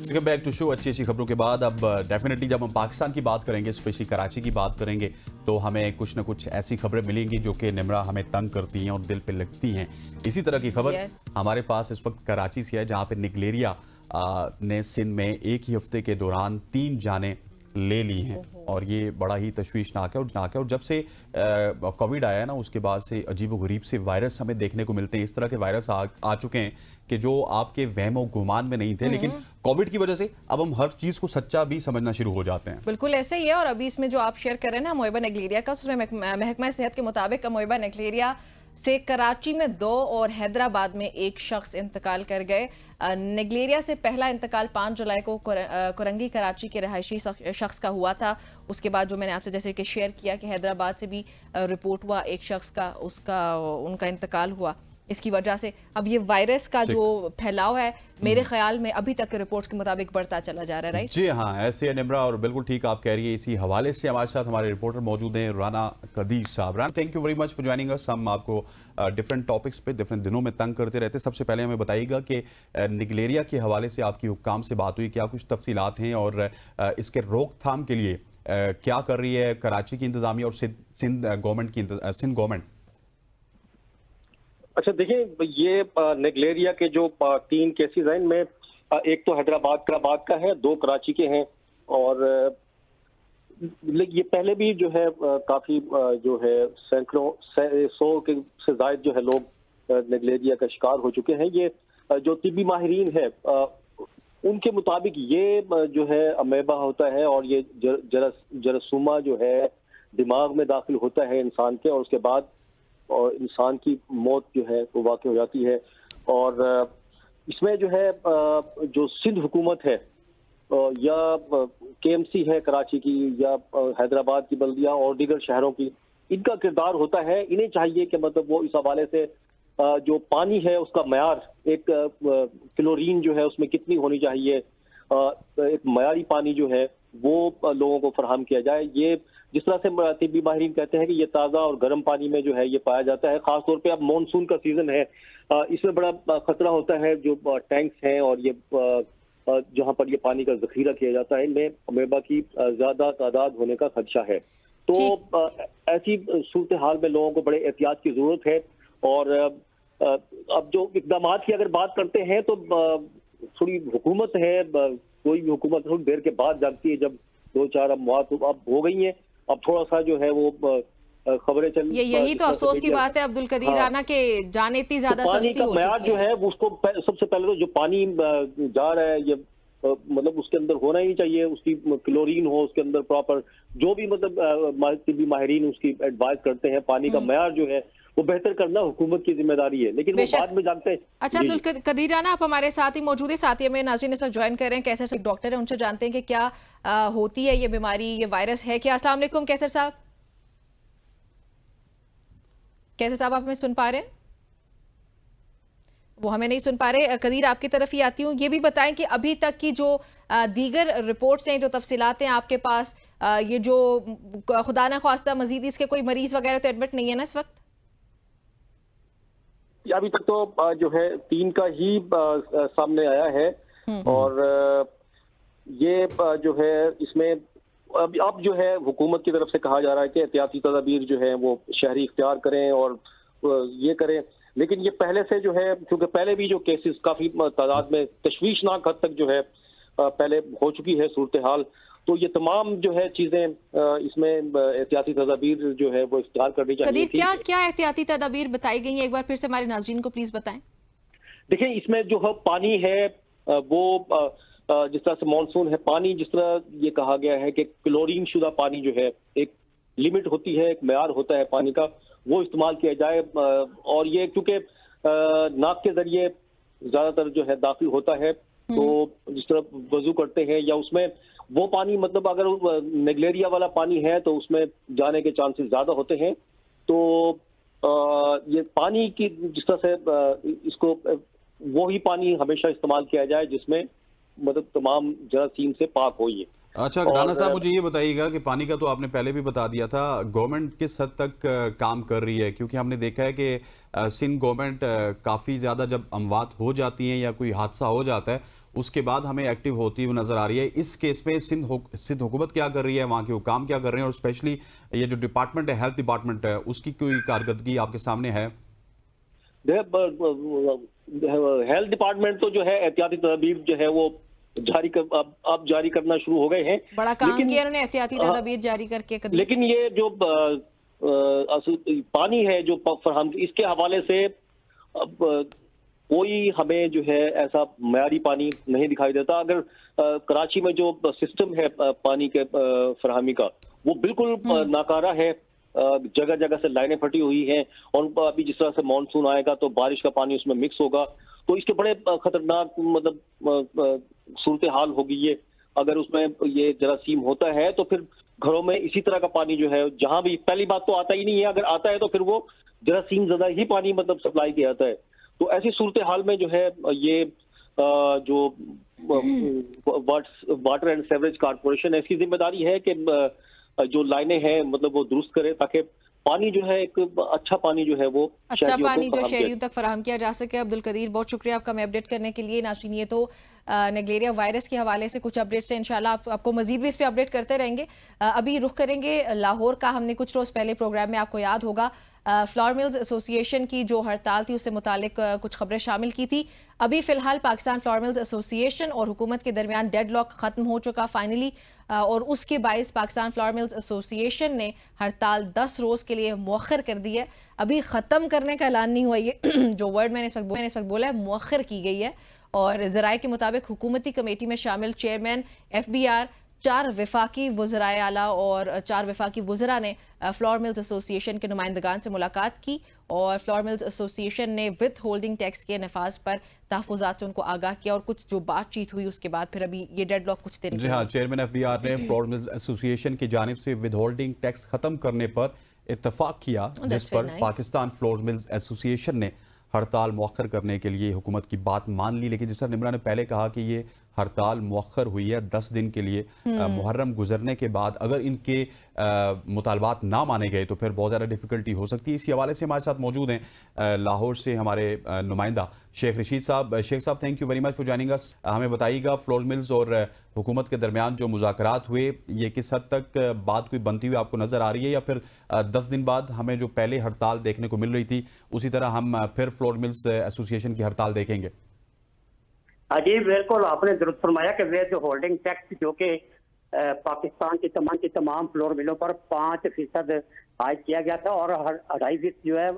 Welcome back to show. अच्छी अच्छी खबरों के बाद अब डेफिनेटली जब हम पाकिस्तान की बात करेंगे, स्पेशली कराची की बात करेंगे, तो हमें कुछ ना कुछ ऐसी खबरें मिलेंगी जो कि निमरा हमें तंग करती हैं और दिल पे लगती हैं। इसी तरह की खबर हमारे पास इस वक्त कराची से है, जहां पे निगलेरिया ने सिंध में एक ही हफ्ते के दौरान 3 जानें ले ली हैं और ये बड़ा ही तशवीशनाक है। और जब से कोविड आया है ना, उसके बाद से अजीबोगरीब से वायरस हमें देखने को मिलते हैं। इस तरह के वायरस आ चुके हैं कि जो आपके वहमो गुमान में नहीं थे, लेकिन कोविड की वजह से अब हम हर चीज को सच्चा भी समझना शुरू हो जाते हैं। बिल्कुल ऐसे ही है। और अभी इसमें जो आप शेयर कर रहे हैं ना अमोइबा नेगलेरिया का, उसमें महकमा सेहत के मुताबिक अमोइबा नेगलेरिया से कराची में 2 और हैदराबाद में 1 शख्स इंतकाल कर गए। नेगलेरिया से पहला इंतकाल 5 जुलाई को कुरंगी कराची के रहायशी शख्स का हुआ था। उसके बाद जो मैंने आपसे जैसे कि शेयर किया कि हैदराबाद से भी रिपोर्ट हुआ 1 शख्स का, उनका इंतकाल हुआ। इसकी वजह से अब ये वायरस का जो फैलाव है मेरे ख्याल में अभी तक रिपोर्ट्स के मुताबिक बढ़ता चला जा रहा है। राइट जी हाँ, ऐसे है निमरा, और बिल्कुल ठीक आप कह रही है। इसी हवाले से हमारे साथ हमारे रिपोर्टर मौजूद हैं, राना कदीर साहब। Rana, thank you very much for joining us. हम आपको डिफरेंट टॉपिक्स पे डिफरेंट दिनों में तंग करते रहते हैं। सबसे पहले हमें बताइएगा कि निगलेरिया के हवाले से आपकी हुक्काम से बात हुई, क्या कुछ तफसीलात हैं और इसके रोकथाम के लिए क्या कर रही है कराची की इंतजामिया और सिंध गवर्नमेंट? अच्छा देखिए, ये नेगलेरिया के जो 3 केसेस हैं, इनमें एक तो हैदराबाद का है, 2 कराची के हैं। और ये पहले भी जो है काफी जो है सैकड़ों 100 के से ज्यादा जो है लोग नेगलेरिया का शिकार हो चुके हैं। ये जो तिब्बी माहिरीन है उनके मुताबिक ये जो है अमेबा होता है और ये जरासूमा जो है दिमाग में दाखिल होता है इंसान के, और उसके बाद और इंसान की मौत जो है वो वाक़ हो जाती है। और इसमें जो है जो सिंध हुकूमत है या केएमसी है कराची की या हैदराबाद की बल्दिया और दीगर शहरों की, इनका किरदार होता है। इन्हें चाहिए कि मतलब वो इस हवाले से जो पानी है उसका मयार, एक क्लोरीन जो है उसमें कितनी होनी चाहिए, एक मयारी पानी जो है वो लोगों को फराहम किया जाए। ये जिस तरह से तिब्बी माहिरीन कहते हैं कि ये ताज़ा और गर्म पानी में जो है ये पाया जाता है। खासतौर पे अब मॉनसून का सीजन है, इसमें बड़ा खतरा होता है। जो टैंक्स हैं और ये जहाँ पर ये पानी का जखीरा किया जाता है, इनमें अमेबा की ज्यादा तादाद होने का खदशा है। तो ऐसी सूरत हाल में लोगों को बड़े एहतियात की जरूरत है। और अब जो इकदाम की अगर बात करते हैं तो थोड़ी हुकूमत है, कोई भी हुकूमत थोड़ी देर के बाद जागती है, जब 2-4 अमवात अब हो गई हैं, अब थोड़ा सा जो है वो खबरें चल यही तो अफसोस की बात है अब्दुल कदीर राना के जाने इतनी ज्यादा सस्ती हो चुकी है। मयार जो है उसको सबसे पहले तो जो पानी जा रहा है ये मतलब उसके अंदर होना ही नहीं चाहिए, उसकी क्लोरीन हो उसके अंदर प्रॉपर, जो भी मतलब तिब्बी माहिरीन उसकी एडवाइस करते हैं। पानी का मयार जो है वो बेहतर करना हुकूमत की जिम्मेदारी है, लेकिन वो बाद में जानते हैं। अच्छा अब्दुल कदीर राना, आप हमारे साथ ही मौजूद है, साथ ही हमें नाज़रीन इस वक्त ज्वाइन कर रहे हैं कैसर साहब, डॉक्टर है, उनसे जानते हैं कि क्या होती है ये बीमारी, ये वायरस है क्या। अस्सलाम वालेकुम कैसर साहब। कैसर साहब आप हमें सुन पा रहे हैं? वो हमें नहीं सुन पा रहे। कदीर आपकी तरफ ही आती हूँ, ये भी बताएं कि अभी तक की जो दीगर रिपोर्ट्स हैं, जो तफसीलात हैं आपके पास, ये जो खुदा न ख्वास्ता मजीद इसके कोई मरीज वगैरह तो एडमिट नहीं है ना इस वक्त? अभी तक तो जो है 3 का ही सामने आया है। और ये जो है इसमें अब जो है हुकूमत की तरफ से कहा जा रहा है कि एहतियाती तदाबीर जो है वो शहरी इख्तियार करें और ये करें। लेकिन ये पहले से जो है, क्योंकि पहले भी जो केसेस काफी तादाद में तशवीशनाक हद तक जो है पहले हो चुकी है सूरत हाल, तो ये तमाम जो है चीजें इसमें एहतियाती तदाबीर जो है वो इख्तियार करनी चाहिए। क्या एहतियाती तदाबीर बताई गई हैं, एक बार फिर से हमारे नाज़रीन को प्लीज बताएं। देखिए, इसमें जो है पानी है वो जिस तरह से मानसून है, पानी जिस तरह ये कहा गया है कि क्लोरीन शुदा पानी जो है, एक लिमिट होती है, एक मेयार होता है पानी का, वो इस्तेमाल किया जाए। और ये क्योंकि नाक के जरिए ज्यादातर जो है दाखिल होता है, तो जिस तरह वजू करते हैं या उसमें वो पानी, मतलब अगर नेगलेरिया वाला पानी है तो उसमें जाने के चांसेस ज्यादा होते हैं। तो ये पानी की जिस तरह से इसको वो ही पानी हमेशा इस्तेमाल किया जाए जिसमें मतलब तमाम जरासीम से पाक हो। ये अच्छा राणा साहब, मुझे ये बताइएगा कि पानी का तो आपने पहले भी बता दिया था, गवर्नमेंट किस हद तक काम कर रही है? क्योंकि हमने देखा है कि सिंध गवर्नमेंट काफ़ी ज़्यादा जब अमवात हो जाती हैं या कोई हादसा हो जाता है उसके बाद हमें एक्टिव होती हुई नज़र आ रही है। इस केस में सिंध हुकूमत क्या कर रही है, वहाँ के हुकाम क्या कर रहे हैं, और स्पेशली ये जो डिपार्टमेंट है, हेल्थ डिपार्टमेंट है, उसकी कोई कारकर्दगी आपके सामने है? हेल्थ डिपार्टमेंट तो जो है एहतियाती तदबीर जो है वो अब जारी करना शुरू हो गए हैं। बड़ा काम लेकिन किया उन्होंने एहतियाती तदबीर जारी करके। लेकिन ये जो पानी है जो फराहम, इसके हवाले से अब कोई हमें जो है ऐसा मयारी पानी नहीं दिखाई देता। अगर कराची में जो सिस्टम है पानी के फराहमी का, वो बिल्कुल नाकारा है। जगह जगह से लाइनें फटी हुई हैं, और अभी जिस तरह से मानसून आएगा तो बारिश का पानी उसमें मिक्स होगा, तो इसके बड़े खतरनाक मतलब सूरत हाल होगी ये। अगर उसमें ये जरासीम होता है तो फिर घरों में इसी तरह का पानी जो है, जहां भी पहली बात तो आता ही नहीं है, अगर आता है तो फिर वो जरासीम ज़्यादा ही पानी मतलब सप्लाई किया जाता है। तो ऐसी सूरत हाल में जो है ये जो वाटर एंड सेवरेज कॉर्पोरेशन है, इसकी जिम्मेदारी है कि जो लाइनें हैं मतलब वो दुरुस्त करे, ताकि पानी जो है एक अच्छा पानी जो है वो अच्छा पानी जो शहरियों तक फराहम किया जा सके। अब्दुल कदीर, बहुत शुक्रिया आपका हमें अपडेट करने के लिए। नाज़रीन, ये तो नेग्लेरिया वायरस के हवाले से कुछ अपडेट्स हैं, इंशाल्लाह आपको मजीद भी इस पर अपडेट करते रहेंगे। अभी रुख करेंगे लाहौर का। हमने कुछ रोज़ पहले प्रोग्राम में, आपको याद होगा, फ्लोर मिल्स एसोसिएशन की जो हड़ताल थी उससे मुतालिक कुछ खबरें शामिल की थी। अभी फिलहाल पाकिस्तान फ्लोर मिल्स एसोसिएशन और हुकूमत के दरमियान डेडलॉक खत्म हो चुका फाइनली, और उसके बायस पाकिस्तान फ्लोर मिल्स एसोसिएशन ने हड़ताल 10 रोज़ के लिए मौखर कर दी है। अभी ख़त्म करने का ऐलान नहीं हुआ, ये जो वर्ड मैंने इस वक्त बोला है, मौखर की गई है। और ज़राए के मुताबिक हुकूमती कमेटी में शामिल चेयरमैन FBR, 4 वफाकी वज़राए आला और 4 वफाकी वज़रा ने फ्लोर मिल्स एसोसिएशन के नुमाइंदगान से मुलाकात की, और फ्लोर मिल्स एसोसिएशन ने विद होल्डिंग टैक्स के नफाज पर तहफ़्फ़ुज़ात से उनको आगाह किया, और कुछ जो बातचीत हुई उसके बाद फिर अभी ये डेडलॉक कुछ दिन। जी हाँ, चेयरमैन FBR ने फ्लोर मिल्स एसोसिएशन की जानिब से विद होल्डिंग टैक्स खत्म करने पर इत्तफाक किया, जिस पर पाकिस्तान फ्लोर मिल्स एसोसिएशन ने हड़ताल मौखर करने के लिए हुकूमत की बात मान ली। लेकिन जिस तरह निमरा ने पहले कहा कि ये हड़ताल मौखर हुई है 10 दिन के लिए, मुहर्रम गुजरने के बाद अगर इनके मुतालबात ना माने गए तो फिर बहुत ज़्यादा डिफ़िकल्टी हो सकती है। इसी हवाले से हमारे साथ मौजूद हैं लाहौर से हमारे नुमाइंदा शेख रशीद साहब। शेख साहब, thank you very much for joining us. हमें बताइएगा, फ्लोर मिल्स और हुकूमत के दरमियान जो मुज़ाकरात हुए, ये किस हद तक बात कोई बनती हुई आपको नज़र आ रही है, या फिर 10 दिन बाद हमें जो पहले हड़ताल देखने को मिल रही थी उसी तरह हम फिर फ्लोर मिल्स एसोसिएशन की हड़ताल देखेंगे? जी बिल्कुल, आपने दुरुस्त फरमाया कि वे जो होल्डिंग टैक्स जो कि पाकिस्तान की तमाम फ्लोर मिलों पर 5% आयद किया गया था, और 2.5% जो है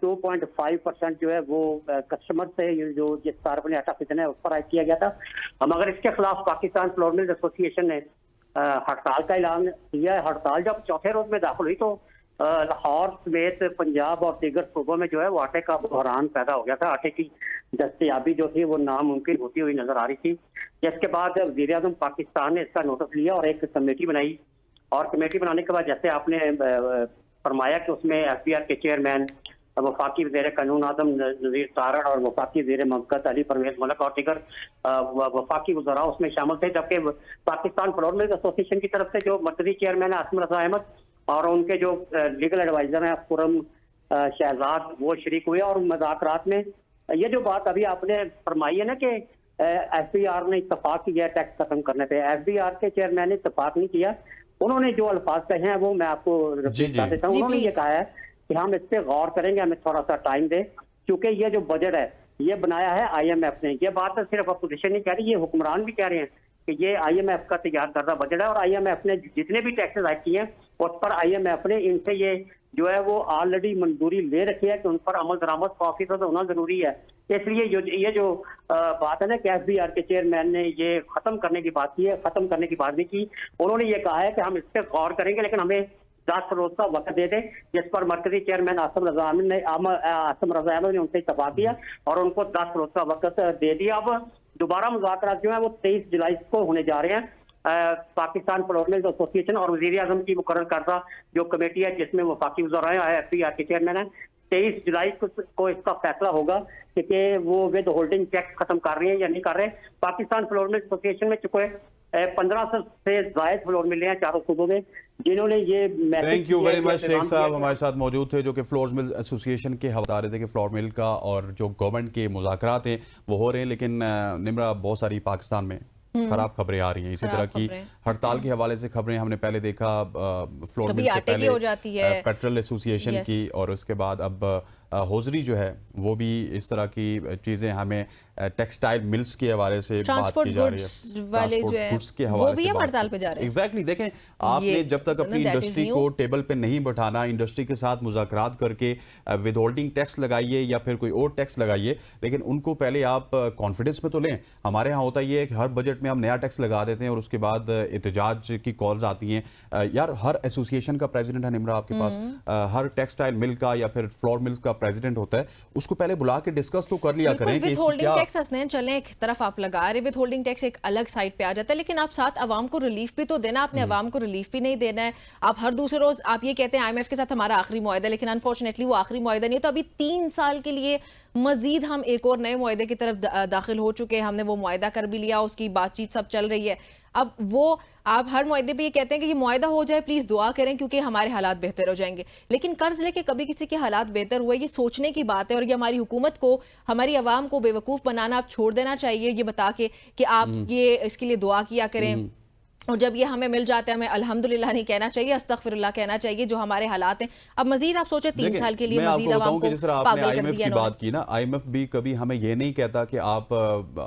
2.5% जो है वो कस्टमर से जो जिस सार्वजनिक आटा फितन है उस पर आयद किया गया था। मगर इसके खिलाफ पाकिस्तान फ्लोर मिल्स एसोसिएशन ने हड़ताल का ऐलान किया है। हड़ताल जब चौथे रोज में दाखिल हुई तो लाहौर समेत पंजाब और दीगर सूबों में जो है वो आटे का बहरान पैदा हो गया था। आटे की दस्तयाबी जो थी वो नामुमकिन होती हुई नजर आ रही थी, जिसके बाद वज़ीर आज़म पाकिस्तान ने इसका नोटिस लिया और एक कमेटी बनाई, और कमेटी बनाने के बाद जैसे आपने फरमाया कि उसमें FBR के चेयरमैन वफाकी वज़ीर कानून आज़म नज़ीर तारड़ और वफाकी वज़ीर ममलकत अली परवेज मलक और दीगर वफाकी वज़रा उसमें शामिल थे, जबकि पाकिस्तान फ्लोर मिल्स एसोसिएशन की तरफ से जो मरकजी चेयरमैन है आसिम रज़ा अहमद और उनके जो लीगल एडवाइजर हैं खुरम शहजाद, वो शरीक हुए। और मुज़ाकरात में ये जो बात अभी आपने फरमाई है ना कि FBR ने इत्तफाक किया टैक्स खत्म करने पे, FBR के चेयरमैन ने इत्तफाक नहीं किया। उन्होंने जो अल्फाज कहे हैं वो मैं आपको बता देता हूँ। उन्होंने ये कहा है कि हम इस पे गौर करेंगे, हमें थोड़ा सा टाइम दे, क्योंकि ये जो बजट है ये बनाया है IMF ने। ये बात सिर्फ अपोजिशन नहीं कह रही, ये हुक्मरान भी कह रहे हैं कि ये IMF का तैयार करदा बजट है, और IMF ने जितने भी टैक्सेस आयद किए हैं उस पर IMF ने इनसे ये जो है वो ऑलरेडी मंजूरी ले रखी है कि उन पर अमल दरामद 100% होना जरूरी है। इसलिए ये जो बात है ना कि FBR के चेयरमैन ने ये खत्म करने की बात की है, खत्म करने की बात नहीं की। उन्होंने ये कहा है कि हम इस पर गौर करेंगे, लेकिन हमें 10 रोज का वक्त दे दें, जिस पर मरकजी चेयरमैन आसिम रज़ा अहमद ने उनसे इत्तफाक किया और उनको 10 रोज का वक्त दे दिया। अब दोबारा मुज़ाकरात जो है वो 23 जुलाई को होने जा रहे हैं। पाकिस्तान फ्लोर मिल्स एसोसिएशन और वज़ीर आज़म की मुकर्रर करदा जो कमेटी है जिसमें वफाकी वज़रा हैं, FBR के चेयरमैन है, 23 जुलाई को इसका फैसला होगा कि वो विद होल्डिंग टैक्स खत्म कर रहे हैं या नहीं कर रहे। पाकिस्तान फ्लोर मिल्स एसोसिएशन में चुके 1500 से ज्यादा फ्लोर मिले हैं चारों सूबों में, जिन्होंने ये मैसेज थैंक यू किया वेरी है, मच। ये शेख पैगाम साहब दिया हमारे साथ मौजूद थे, जो कि फ्लोर मिल एसोसिएशन के बता रहे थे कि फ्लोर मिल का और जो गवर्नमेंट के मुज़ाकरात हैं वो हो रहे हैं, लेकिन निम्रा बहुत सारी पाकिस्तान में खराब खबरें आ रही हैं। इसी तरह की हड़ताल के हवाले से खबरें हमने पहले देखा, फ्लोर मिल से पहले हो जाती है पेट्रोल एसोसिएशन की, और उसके बाद अब होजरी जो है वो भी इस तरह की चीज़ें हमें टेक्सटाइल मिल्स के हवाले से बात की जा रही है, वाले जो है गुड्स के वो हवाले भी से हम हड़ताल पे जा रहे हैं। एग्जैक्टली देखें, आपने जब तक अपनी इंडस्ट्री को टेबल पे नहीं बैठाना, इंडस्ट्री के साथ मुज़ाकरात करके विद होल्डिंग टैक्स लगाइए या फिर कोई और टैक्स लगाइए, लेकिन उनको पहले आप कॉन्फिडेंस में तो लें। हमारे यहाँ होता ये है कि हर बजट में हम नया टैक्स लगा देते हैं और उसके बाद एहतजाज की कॉल्स आती हैं। यार हर एसोसिएशन का प्रेसिडेंट है निम्रा आपके पास, हर टेक्सटाइल मिल का या फिर फ्लोर मिल्स का प्रेसिडेंट होता है, उसको पहले बुला के डिस्कस तो कर लिया करें कि विथहोल्डिंग टैक्स हसनैन चलें, एक तरफ आप लगा रहे विथहोल्डिंग टैक्स एक अलग साइड पे आ जाता है, लेकिन आप साथ अवाम को रिलीफ भी तो देना, आपने अवाम को रिलीफ भी नहीं देना है। आप हर दूसरे रोज आप ये कहते हैं IMF के साथ हमारा आखिरी मुआहदा है, लेकिन अनफॉर्चुनेटली वो आखिरी मुआहदा नहीं है। तो अभी 3 साल के लिए मजीद हम एक और नए मुआहदे की तरफ दाखिल हो चुके हैं, हमने वो मुआहदा कर भी लिया, उसकी बातचीत सब चल रही है। अब वो आप हर मुआहदे पे ये कहते हैं कि ये मुआहदा हो जाए, प्लीज दुआ करें क्योंकि हमारे हालात बेहतर हो जाएंगे, लेकिन कर्ज लेके कभी किसी के हालात बेहतर हुए ये सोचने की बात है। और ये हमारी हुकूमत को, हमारी आवाम को बेवकूफ बनाना आप छोड़ देना चाहिए, ये बता के कि आप ये इसके लिए दुआ किया करें, और जब ये हमें मिल जाता है हमें अल्हम्दुलिल्लाह नहीं कहना चाहिए, अस्तगफिरुल्लाह कहना चाहिए। जो हमारे हालात हैं अब मजीद आप सोचे 3 साल के लिए मजीद आवाम को पागल कर IMF दिया की बात की ना, IMF भी कभी हमें ये नहीं कहता कि आप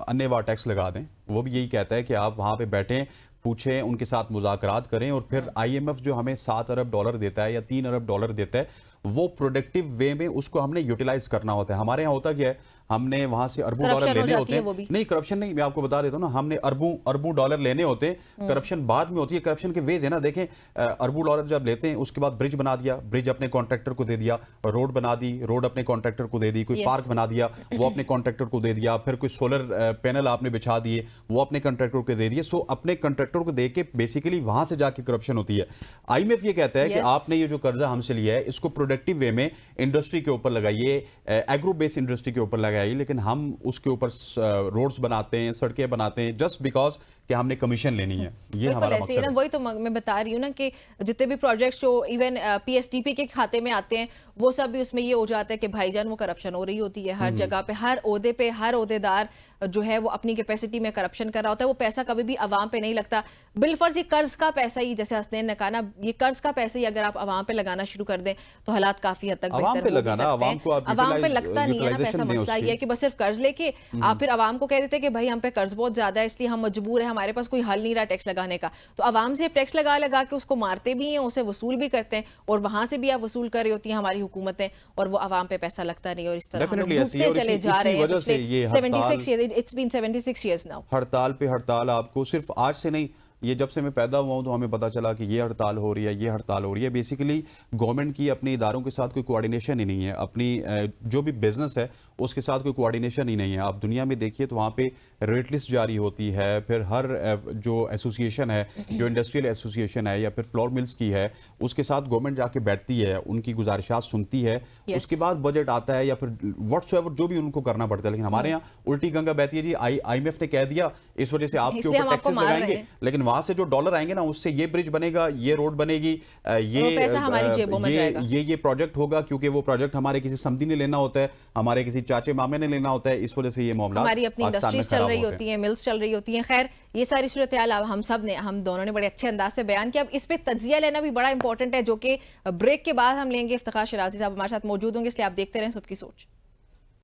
अन्यवा टैक्स लगा दें, वो भी यही कहता है कि आप वहां पे बैठें, पूछें, उनके साथ मुज़ाकरात करें, और फिर IMF जो हमें $7 अरब देता है या $3 अरब देता है, वो प्रोडक्टिव वे में उसको हमने यूटिलाइज करना होता है। हमारे यहाँ होता क्या है, हमने वहां से अरबों डॉलर लेने होते हैं, नहीं करप्शन नहीं, मैं आपको बता देता हूँ ना, हमने अरबों डॉलर लेने होते हैं, करप्शन बाद में होती है। करप्शन के वेज है ना, देखें अरबों डॉलर जब लेते हैं उसके बाद ब्रिज बना दिया, ब्रिज अपने कॉन्ट्रैक्टर को दे दिया, रोड बना दी, रोड अपने कॉन्ट्रैक्टर को दे दी, कोई पार्क बना दिया वो अपने कॉन्ट्रैक्टर को दे दिया, फिर कोई सोलर पैनल आपने बिछा दिए वो अपने कॉन्ट्रैक्टर को दे दिए। सो अपने कॉन्ट्रैक्टर को दे के बेसिकली वहां से जाके करप्शन होती है। IMF ये कहता है कि आपने ये जो कर्जा हमसे लिया है इसको प्रोडक्टिव वे में इंडस्ट्री के ऊपर लगाइए, एग्रो बेस्ड इंडस्ट्री के ऊपर लगाइए, लेकिन हम उसके ऊपर रोड्स बनाते हैं, सड़कें बनाते हैं जस्ट बिकॉज कि हमने कमीशन लेनी है। ये हमारा मकसद है। वही तो मैं बता रही हूँ ना कि जितने भी प्रोजेक्ट्स जो इवन PSTP के खाते में आते हैं वो सब भी उसमें ये हो जाता है कि भाईजान वो करप्शन हो रही होती है हर जगह पे, हर ओहदे पे हर ओहदेदार जो है वो अपनी कैपेसिटी में करप्शन कर रहा होता है, वो पैसा कभी भी अवाम पे नहीं लगता। बिलफर्ज ये कर्ज का पैसा ही, जैसे हसनैन ने कहा ना, ये कर्ज का पैसा ही अगर आप अवाम पे लगाना शुरू कर दें तो हालात काफी हद तक बेहतर हो सकते हैं। अवाम पे लगता नहीं है ना पैसा, मसला ये है कि बस सिर्फ कर्ज लेके आप फिर अवाम को कह देते हैं कि भाई हम पे कर्ज बहुत ज्यादा है इसलिए हम मजबूर है, हमारे पास कोई हल नहीं रहा टैक्स लगाने का। तो अवाम से टैक्स लगा के उसको मारते भी हैं, उसे वसूल भी करते हैं, और वहां से भी आप वसूल कर रही होती हैं हमारी हुकूमतें, और वो अवाम पे पैसा लगता नहीं, और इस तरह डूबते चले जा रहे हैं। 76 years, it's been 76 years now। हड़ताल पे हड़ताल आपको सिर्फ आज से नहीं, ये जब से मैं पैदा हुआ हूं तो हमें पता चला कि ये हड़ताल हो रही है, ये हड़ताल हो रही है। बेसिकली गवर्नमेंट की अपने इदारों के साथ कोई कोऑर्डिनेशन ही नहीं है, अपनी जो भी बिजनेस है उसके साथ कोई कोऑर्डिनेशन ही नहीं है। आप दुनिया में देखिए तो वहाँ पे रेट लिस्ट जारी होती है, फिर हर जो एसोसिएशन है, जो इंडस्ट्रियल एसोसिएशन है या फिर फ्लोर मिल्स की है, उसके साथ गवर्नमेंट जाके बैठती है, उनकी गुजारिशात सुनती है, उसके बाद बजट आता है या फिर व्हाट्सएवर जो भी उनको करना पड़ता है। लेकिन हमारे यहाँ उल्टी गंगा बहती है जी, IMF ने कह दिया इस वजह से आपके ऊपर टैक्सेस लगाएंगे, लेकिन वहां से जो डॉलर आएंगे ना उससे ये ब्रिज बनेगा, ये रोड बनेगी, ये प्रोजेक्ट होगा, क्योंकि वो प्रोजेक्ट हमारे किसी समधी ने लेना होता है, हमारे किसी चाचे मामे ने लेना होता है, इस वजह से ये मामला हमारी अपनी इंडस्ट्रीज चल रही होती हैं, मिल्स चल रही होती हैं। खैर ये सारी सूरत हाल हम दोनों ने बड़े अच्छे अंदाज से बयान किया। अब इस पे तज्जिया लेना भी बड़ा इंपॉर्टेंट है, जो कि ब्रेक के बाद हम लेंगे। इफ्तिखार शिराजी साहब हमारे साथ मौजूद होंगे, इसलिए आप देखते रहें सबकी सोच।